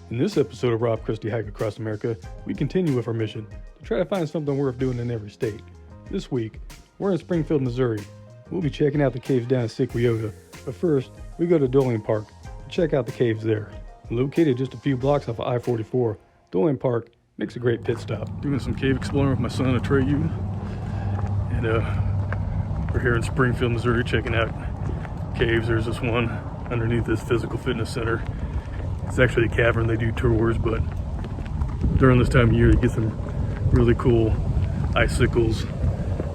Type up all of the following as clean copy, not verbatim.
In this episode of Rob Christie Hike Across America, we continue with our mission to try to find something worth doing in every state. This week, we're in Springfield, Missouri. We'll be checking out the caves down in Sequiota, but first, we go to Dolan Park to check out the caves there. Located just a few blocks off of I-44, Dolan Park makes a great pit stop. Doing some cave exploring with my son, Atreyu, and we're here in Springfield, Missouri, checking out caves. There's this one underneath this physical fitness center. It's actually a cavern. They do tours, but during this time of year, you get some really cool icicles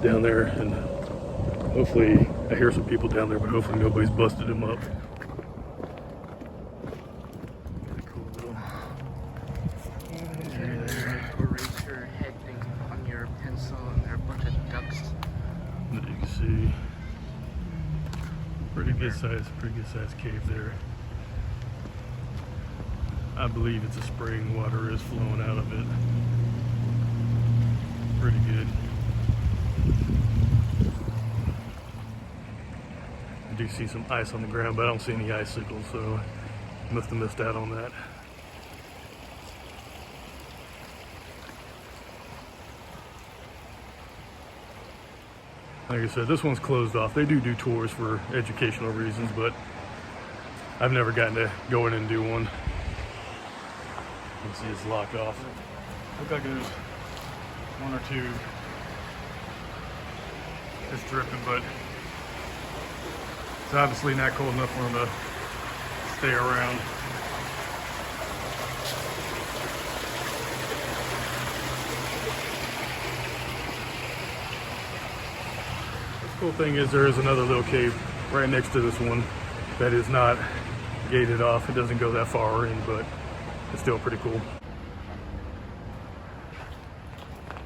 down there, and hopefully, I hear some people down there, but hopefully nobody's busted them up. Cool little area there. Erase your head on your pencil, and there are a bunch of ducks. But you can see pretty good size cave there. I believe it's a spring. Water is flowing out of it. Pretty good. I do see some ice on the ground, but I don't see any icicles, so I must have missed out on that. Like I said, this one's closed off. They do tours for educational reasons, but I've never gotten to go in and do one. You can see it's locked off. Looks like there's one or two just dripping, but it's obviously not cold enough for them to stay around. The cool thing is there is another little cave right next to this one that is not gated off. It doesn't go that far in, but it's still pretty cool.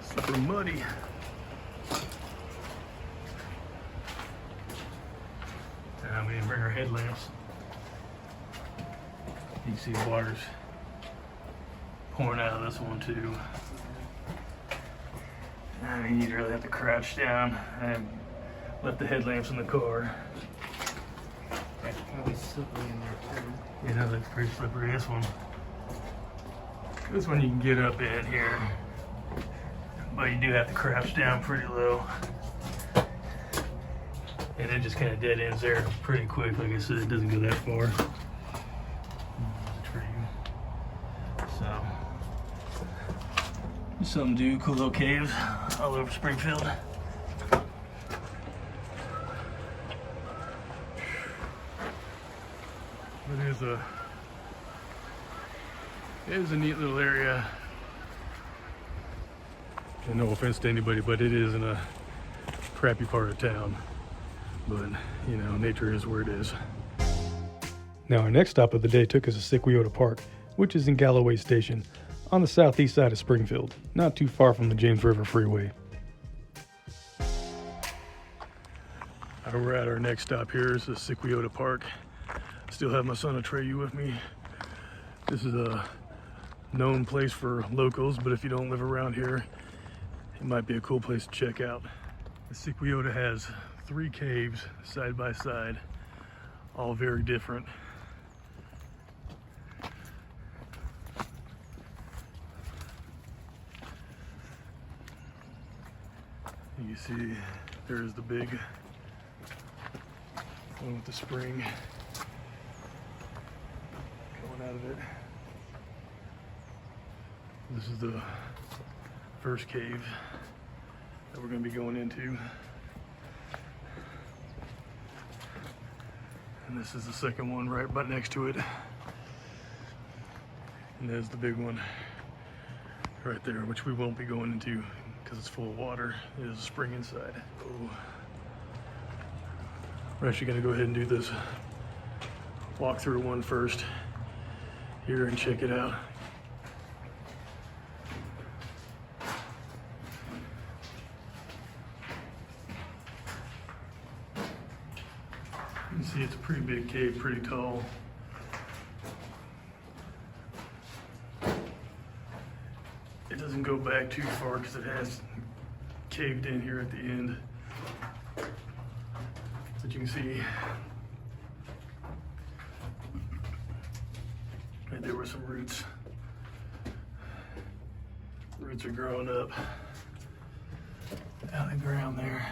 Super muddy. We didn't bring our headlamps. You can see the water's pouring out of this one too. I mean, you'd really have to crouch down and left the headlamps in the car. It's probably slippery in there too. You know, that's pretty slippery, this one. This one you can get up in here, but you do have to crouch down pretty low. And it just kind of dead ends there pretty quick. Like I said, it doesn't go that far. So, some do cool little caves all over Springfield. It is a neat little area. And no offense to anybody, but it is in a crappy part of town. But, you know, nature is where it is. Now, our next stop of the day took us to Sequiota Park, which is in Galloway Station, on the southeast side of Springfield, not too far from the James River Freeway. We're at our next stop here is the Sequiota Park. Still have my son Atreyu with me. This is a known place for locals, but if you don't live around here, it might be a cool place to check out. The Sequiota has 3 caves side by side, all very different. You can see there's the big one with the spring coming out of it. This is the first cave that we're going to be going into. And this is the second one right about next to it. And there's the big one right there, which we won't be going into because it's full of water. There's a spring inside. Oh. We're actually going to go ahead and do this walkthrough one first here and check it out. You can see it's a pretty big cave, pretty tall. It doesn't go back too far because it has caved in here at the end. But you can see right there where where some roots are growing up out of the ground there.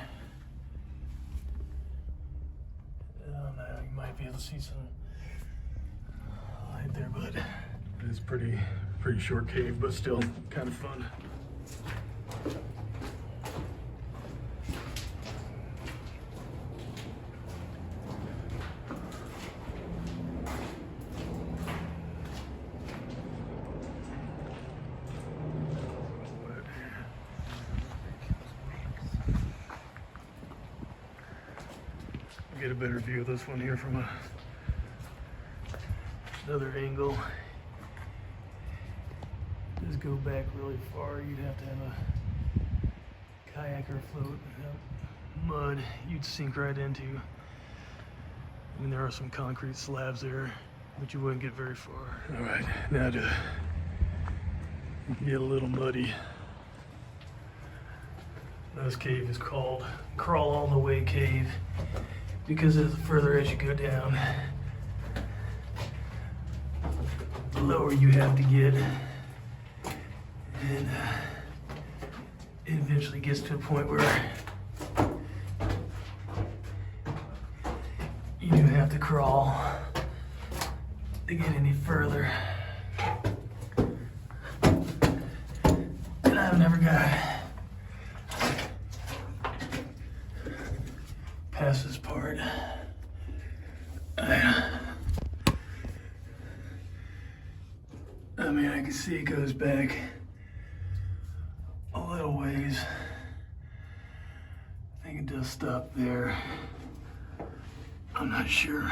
Now you might be able to see some light there, but it's pretty short cave, but still kind of fun. Get a better view of this one here from another angle. Just go back really far. You'd have to have a kayak or float. Mud you'd sink right into. I mean, there are some concrete slabs there, but you wouldn't get very far. All right, now to get a little muddy. This cave is called Crawl All the Way Cave, because the further as you go down, the lower you have to get, and it eventually gets to a point where you do have to crawl to get any further. And I've never got past this part. I mean, I can see it goes back a little ways. I think it does stop there. I'm not sure.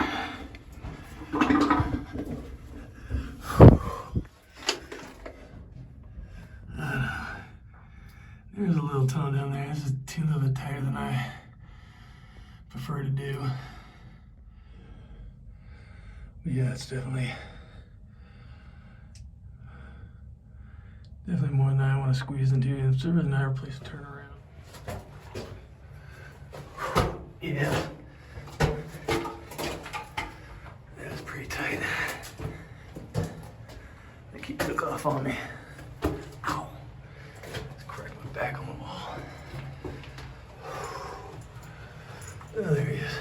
There's a little tunnel down there. This is a little bit tighter than I prefer to do. But yeah, it's definitely more than I want to squeeze into. It's a really nice place to turn around. Yeah. That's pretty tight. They keep took off on me. Ow. Just cracked my back on the wall. Oh, there he is.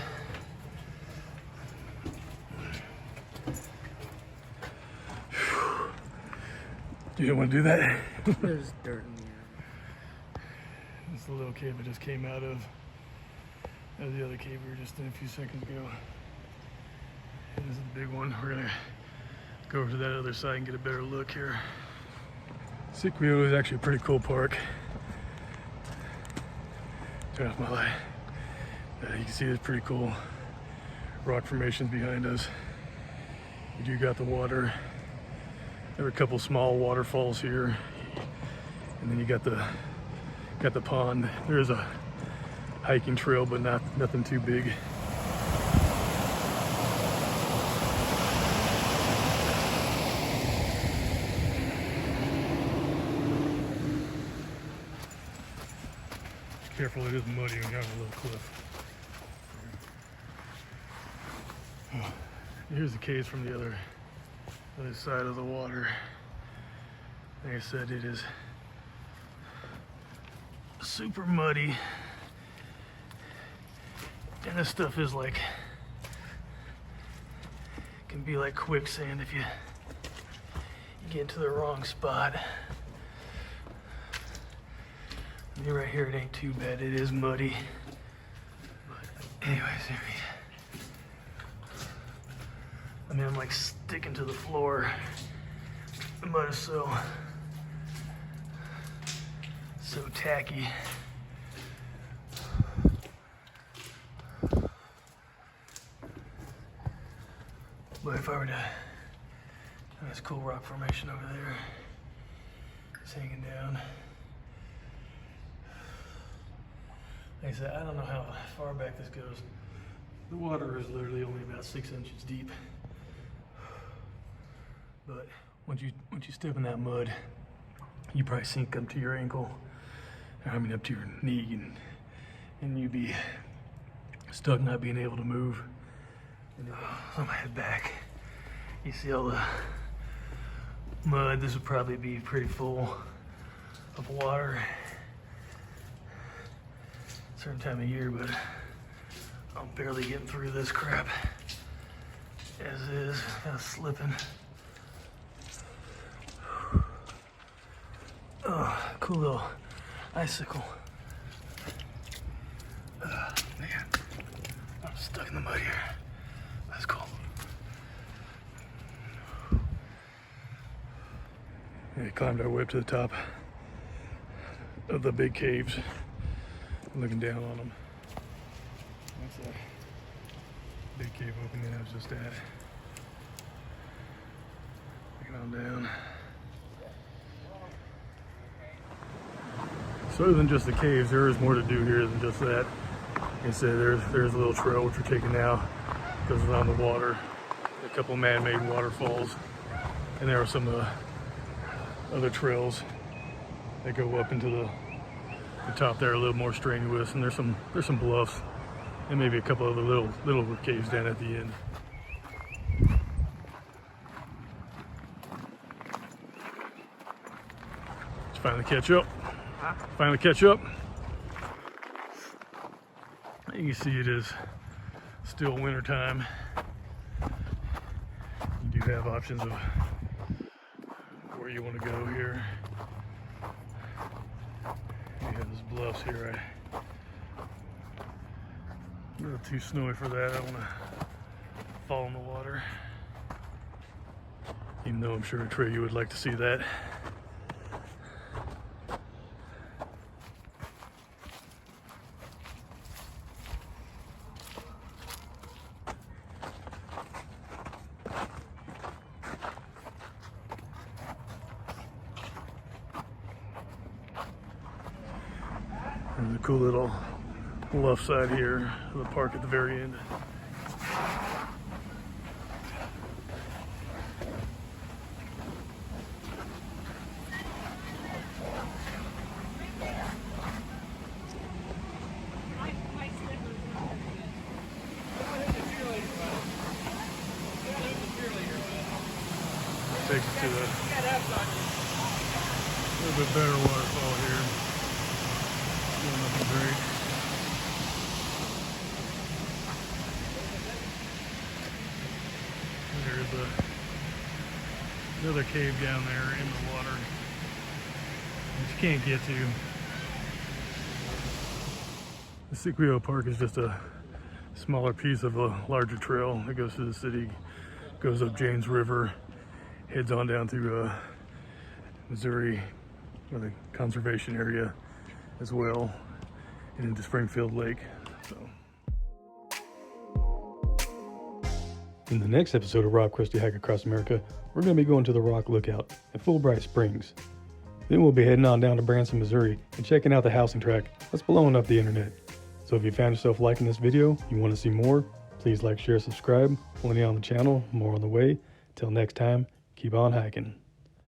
You don't want to do that? There's dirt in the air. This is the little cave I just came out of. That was the other cave we were just in a few seconds ago. And this is the big one. We're gonna go over to that other side and get a better look here. Sequiota is actually a pretty cool park. Turn off my light. You can see there's pretty cool rock formations behind us. You do got the water. There are a couple small waterfalls here, and then you got the pond. There is a hiking trail, but nothing too big. Careful, it is muddy when you're on a little cliff. Oh, here's the caves from the other side of the water. Like I said, it is super muddy, and this stuff is like, can be like quicksand if you get to the wrong spot. I mean, right here it ain't too bad. It is muddy, but anyways, I mean, I'm like sticking to the floor. The mud is so tacky. But if I were to, this cool rock formation over there, it's hanging down. Like I said, I don't know how far back this goes. The water is literally only about 6 inches deep. But once you step in that mud, you probably sink up to your ankle. I mean, up to your knee, and you'd be stuck not being able to move. And then, I'm head back. You see all the mud. This would probably be pretty full of water certain time of year, but I'm barely getting through this crap as is. Kind of slipping. Oh, cool little icicle. Man, I'm stuck in the mud here. That's cool. We climbed our way up to the top of the big caves, looking down on them. That's a big cave opening I was just at. Looking on down. So other than just the caves, there is more to do here than just that. Like I said, there's a little trail which we're taking now because it's on the water. A couple man-made waterfalls, and there are some other trails that go up into the top there, a little more strenuous, and there's some bluffs and maybe a couple other little caves down at the end. Let's finally catch up. Finally catch up. You can see it is still winter time. You do have options of where you want to go here. You have these bluffs here. A little too snowy for that. I don't want to fall in the water. Even though I'm sure Trey, you would like to see that. There's a cool little left side here of the park at the very end. Takes us to the little bit better waterfall here. Going up the grade. There's another cave down there in the water that you can't get to. The Sequiota Park is just a smaller piece of a larger trail that goes through the city, goes up James River, heads on down through Missouri, with a conservation area as well, and into Springfield Lake. So, in the next episode of Rob Christie Hike Across America, we're going to be going to the Rock Lookout at Fulbright Springs. Then we'll be heading on down to Branson, Missouri, and checking out the housing track that's blowing up the internet. So if you found yourself liking this video, you want to see more, please like, share, subscribe. Plenty on the channel, more on the way. Till next time, keep on hiking.